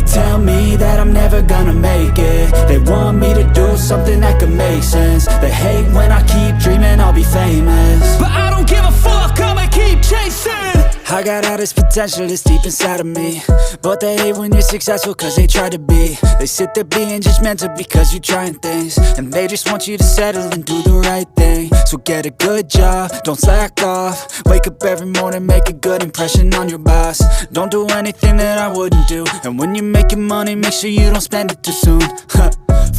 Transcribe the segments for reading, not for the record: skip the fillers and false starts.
tell me that I'm never gonna make it. They want me to do something that could make sense. They hate when I keep dreaming I'll be famous, but I don't give a fuck, I'ma keep chasing. I got all this potential that's deep inside of me, but they hate when you're successful cause they try to be. They sit there being judgmental because you're trying things, and they just want you to settle and do the right thing. So get a good job, don't slack off. Wake up every morning, make a good impression on your boss. Don't do anything that I wouldn't do, and when you're making money, make sure you don't spend it too soon.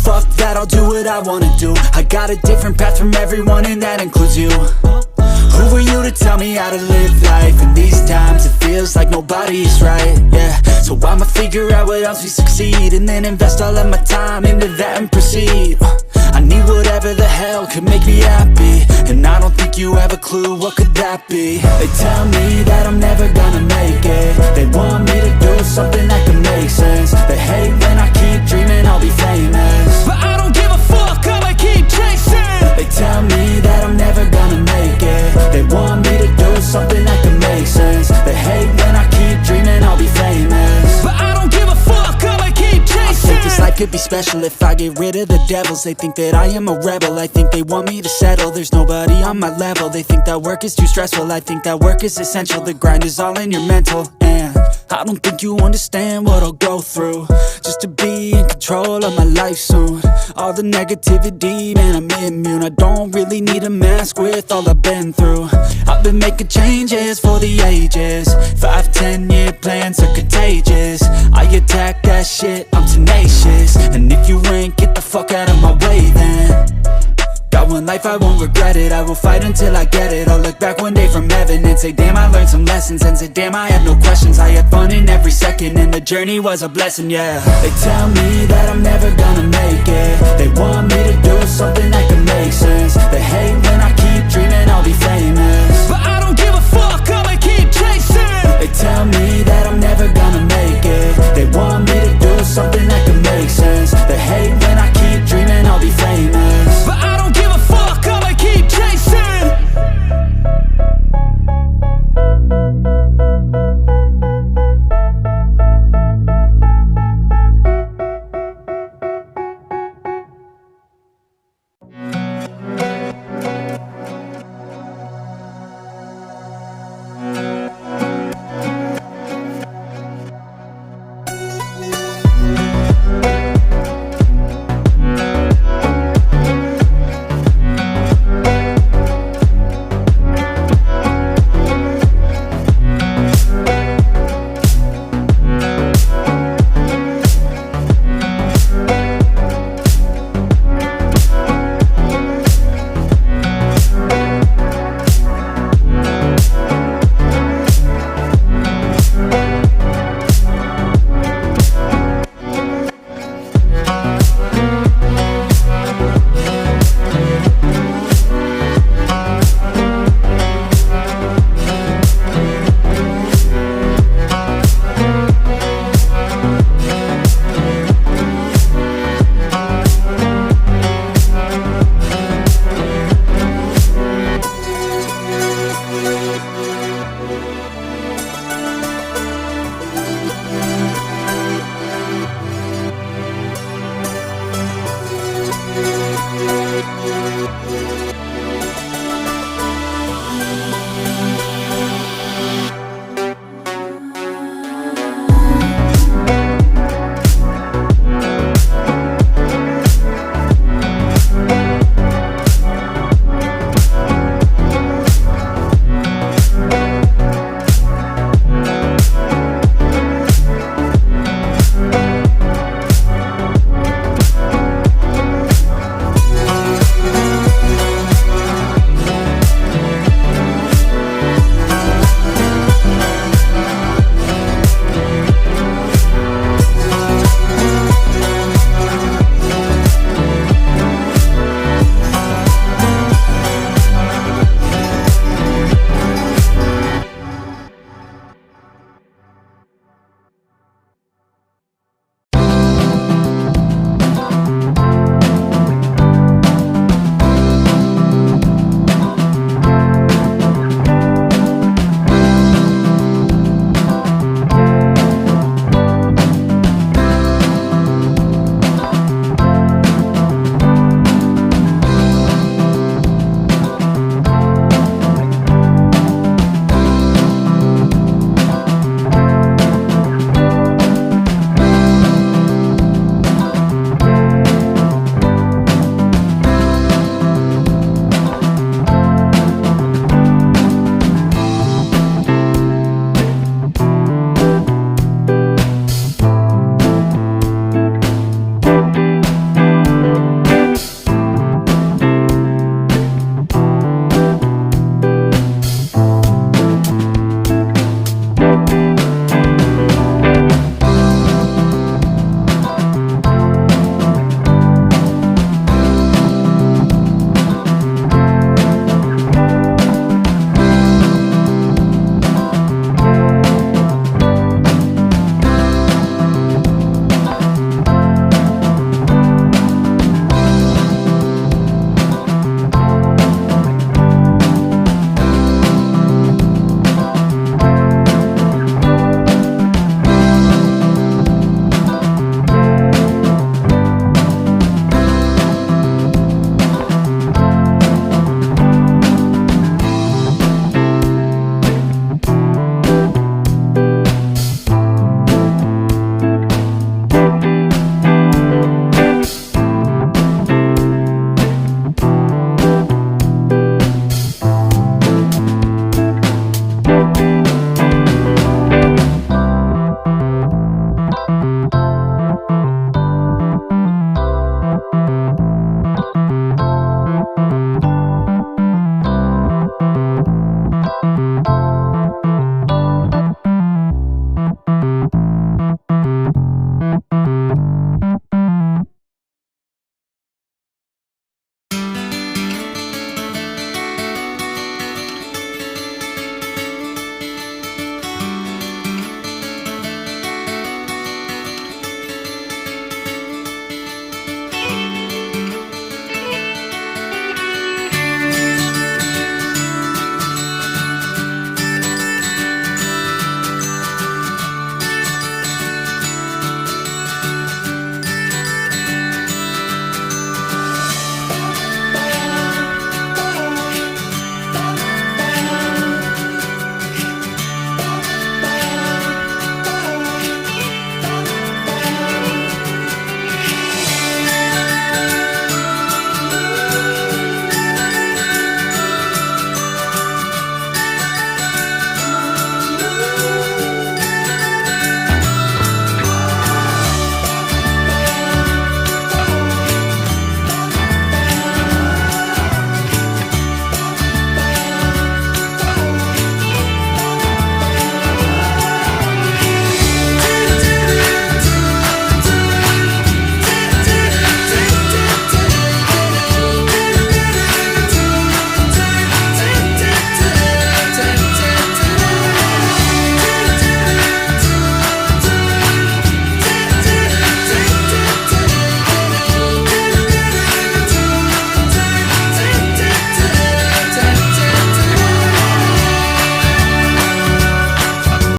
Fuck that, I'll do what I wanna do. I got a different path from everyone, and that includes you. Who are you to tell me how to live life? In these times it feels like nobody is right, yeah. So I'ma figure out what else we succeed, and then invest all of my time into that and proceed. I need whatever the hell could make me happy, and I don't think you have a clue what could that be. They tell me that I'm never gonna make it. They want me to do something that could make sense. They hate when I keep dreaming I'll be famous, but I don't give a fuck, I'ma keep chasing. They tell me that I'm never gonna make it. They want me to do something that can make sense. They hate when I keep dreaming I'll be famous, but I don't give a fuck, I'ma keep chasing. I think this life could be special if I get rid of the devils. They think that I am a rebel, I think they want me to settle. There's nobody on my level, they think that work is too stressful. I think that work is essential, the grind is all in your mental. And I don't think you understand what I'll go through just to be in control of my life soon. All the negativity, man, I'm immune. I don't really need a mask with all I've been through. I've been making changes for the ages. 5-10 year plans are contagious. I attack that shit, I'm tenacious. And if you ain't, get the fuck out of my way then. Got one life, I won't regret it. I will fight until I get it. I'll look back one day from heaven and say damn, I learned some lessons. And say damn, I had no questions. I had fun in every second, and the journey was a blessing, yeah. They tell me that I'm never gonna make it.